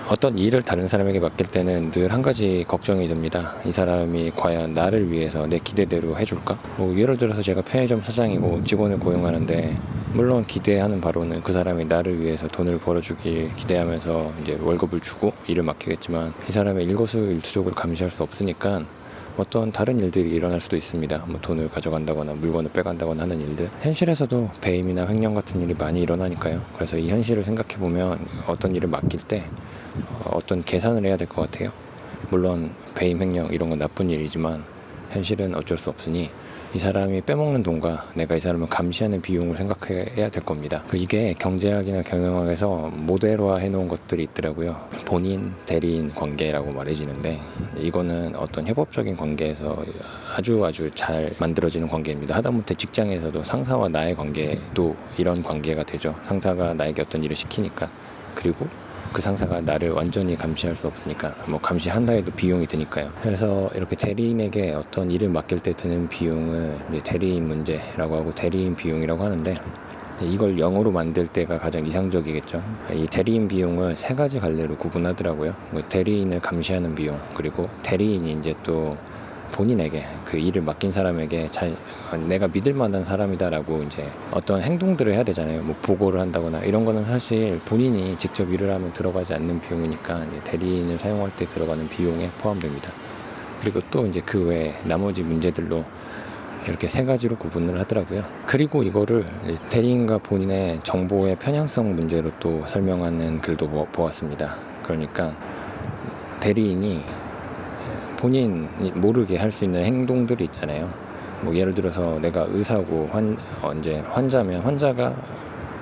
어떤 일을 다른 사람에게 맡길 때는 늘 한 가지 걱정이 듭니다. 이 사람이 과연 나를 위해서 내 기대대로 해줄까? 예를 들어서 제가 편의점 사장이고 직원을 고용하는데, 물론 기대하는 바로는 그 사람이 나를 위해서 돈을 벌어주길 기대하면서 이제 월급을 주고 일을 맡기겠지만, 이 사람의 일거수일투족을 감시할 수 없으니까 어떤 다른 일들이 일어날 수도 있습니다. 돈을 가져간다거나 물건을 빼간다거나 하는 일들. 현실에서도 배임이나 횡령 같은 일이 많이 일어나니까요. 그래서 이 현실을 생각해보면 어떤 일을 맡길 때 어떤 계산을 해야 될 것 같아요. 물론 배임, 횡령 이런 건 나쁜 일이지만 현실은 어쩔 수 없으니 이 사람이 빼먹는 돈과 내가 이 사람을 감시하는 비용을 생각해야 될 겁니다. 이게 경제학이나 경영학에서 모델화 해놓은 것들이 있더라고요. 본인, 대리인 관계라고 말해지는데, 이거는 어떤 협업적인 관계에서 아주 잘 만들어지는 관계입니다. 하다못해 직장에서도 상사와 나의 관계도 이런 관계가 되죠. 상사가 나에게 어떤 일을 시키니까, 그리고 그 상사가 나를 완전히 감시할 수 없으니까, 감시한다 해도 비용이 드니까요. 그래서 이렇게 대리인에게 어떤 일을 맡길 때 드는 비용을 이제 대리인 문제라고 하고 대리인 비용이라고 하는데, 이걸 영어로 만들 때가 가장 이상적이겠죠. 이 대리인 비용을 세 가지 갈래로 구분하더라고요. 대리인을 감시하는 비용, 그리고 대리인이 이제 또 본인에게, 그 일을 맡긴 사람에게 내가 믿을 만한 사람이다라고 이제 어떤 행동들을 해야 되잖아요. 보고를 한다거나 이런 거는 사실 본인이 직접 일을 하면 들어가지 않는 비용이니까 이제 대리인을 사용할 때 들어가는 비용에 포함됩니다. 그리고 또 이제 그 외에 나머지 문제들로 이렇게 세 가지로 구분을 하더라고요. 그리고 이거를 대리인과 본인의 정보의 편향성 문제로 또 설명하는 글도 보았습니다. 그러니까 대리인이 본인이 모르게 할 수 있는 행동들이 있잖아요. 예를 들어서 내가 의사고 이제 환자면 환자가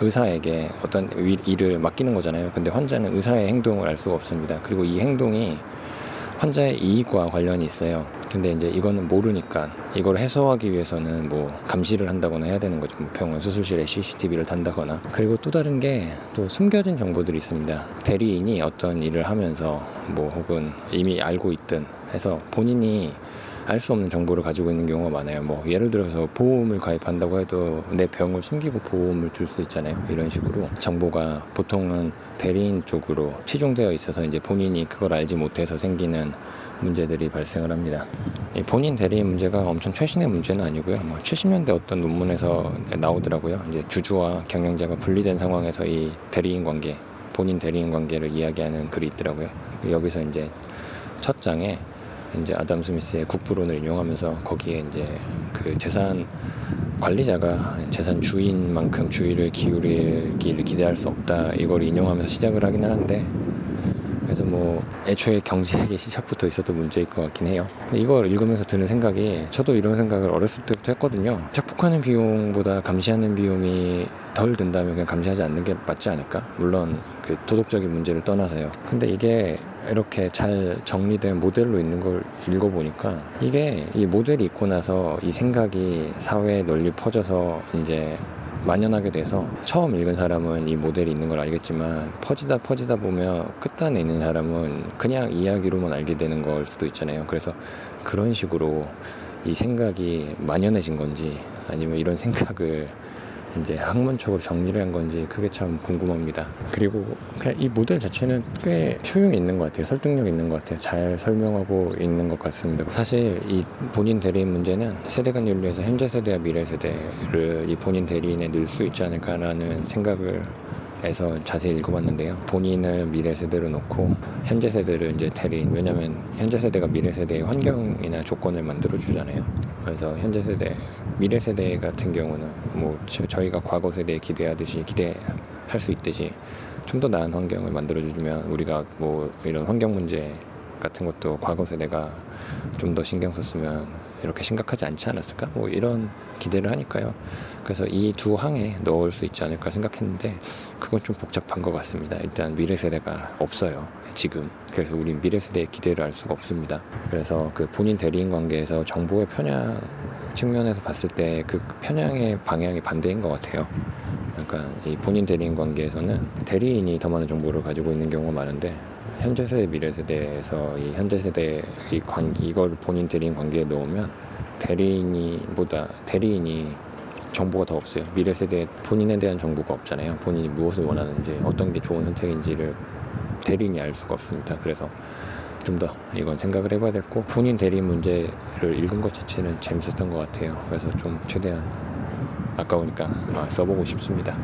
의사에게 어떤 일을 맡기는 거잖아요. 근데 환자는 의사의 행동을 알 수가 없습니다. 그리고 이 행동이 환자의 이익과 관련이 있어요. 근데 이제 이거는 모르니까 이걸 해소하기 위해서는 감시를 한다거나 해야 되는 거죠. 병원 수술실에 CCTV를 단다거나. 그리고 또 다른 게 또 숨겨진 정보들이 있습니다. 대리인이 어떤 일을 하면서 혹은 이미 알고 있든 해서 본인이 알 수 없는 정보를 가지고 있는 경우가 많아요. 예를 들어서 보험을 가입한다고 해도 내 병을 숨기고 보험을 줄 수 있잖아요. 이런 식으로 정보가 보통은 대리인 쪽으로 치중되어 있어서 이제 본인이 그걸 알지 못해서 생기는 문제들이 발생을 합니다. 이 본인 대리인 문제가 엄청 최신의 문제는 아니고요. 70년대 어떤 논문에서 나오더라고요. 이제 주주와 경영자가 분리된 상황에서 이 대리인 관계, 본인 대리인 관계를 이야기하는 글이 있더라고요. 여기서 이제 첫 장에 이제 아담 스미스의 국부론을 인용하면서 거기에 이제 그 재산 관리자가 재산 주인만큼 주의를 기울이기를 기대할 수 없다, 이걸 인용하면서 시작을 하긴 하는데, 그래서 애초에 경제학의 시작부터 있었던 문제일 것 같긴 해요. 이걸 읽으면서 드는 생각이, 저도 이런 생각을 어렸을 때부터 했거든요. 착복하는 비용보다 감시하는 비용이 덜 든다면 그냥 감시하지 않는 게 맞지 않을까? 물론 그 도덕적인 문제를 떠나서요. 근데 이게 이렇게 잘 정리된 모델로 있는 걸 읽어보니까, 이게 이 모델이 있고 나서 이 생각이 사회에 널리 퍼져서 이제 만연하게 돼서, 처음 읽은 사람은 이 모델이 있는 걸 알겠지만 퍼지다 보면 끝단에 있는 사람은 그냥 이야기로만 알게 되는 걸 수도 있잖아요. 그래서 그런 식으로 이 생각이 만연해진 건지, 아니면 이런 생각을 이제 학문적으로 정리를 한 건지, 그게 참 궁금합니다. 그리고 그냥 이 모델 자체는 꽤 효용이 있는 것 같아요. 설득력 있는 것 같아요. 잘 설명하고 있는 것 같습니다. 사실 이 본인 대리인 문제는 세대 간 윤리에서 현재 세대와 미래 세대를 이 본인 대리인에 넣을 수 있지 않을까라는 생각을 해서 자세히 읽어봤는데요. 본인을 미래 세대로 놓고 현재 세대를 이제 대리인, 왜냐면 현재 세대가 미래 세대의 환경이나 조건을 만들어 주잖아요. 그래서 현재 세대, 미래 세대 같은 경우는 저희가 과거 세대에 기대할 수 있듯이 좀 더 나은 환경을 만들어 주면, 우리가 이런 환경 문제 같은 것도 과거 세대가 좀 더 신경 썼으면 이렇게 심각하지 않지 않았을까? 이런 기대를 하니까요. 그래서 이 두 항에 넣을 수 있지 않을까 생각했는데, 그건 좀 복잡한 것 같습니다. 일단 미래 세대가 없어요, 지금. 그래서 우리 미래 세대의 기대를 알 수가 없습니다. 그래서 그 본인 대리인 관계에서 정보의 편향 측면에서 봤을 때 그 편향의 방향이 반대인 것 같아요. 그러니까 이 본인 대리인 관계에서는 대리인이 더 많은 정보를 가지고 있는 경우가 많은데, 현재 세대, 미래 세대에서 이 현재 세대 이걸 본인 대리인 관계에 넣으면 대리인이 정보가 더 없어요. 미래 세대 본인에 대한 정보가 없잖아요. 본인이 무엇을 원하는지, 어떤 게 좋은 선택인지를 대리인이 알 수가 없습니다. 그래서 좀 더 이건 생각을 해봐야 됐고, 본인 대리 문제를 읽은 것 자체는 재밌었던 것 같아요. 그래서 좀 최대한 아까우니까 써보고 싶습니다.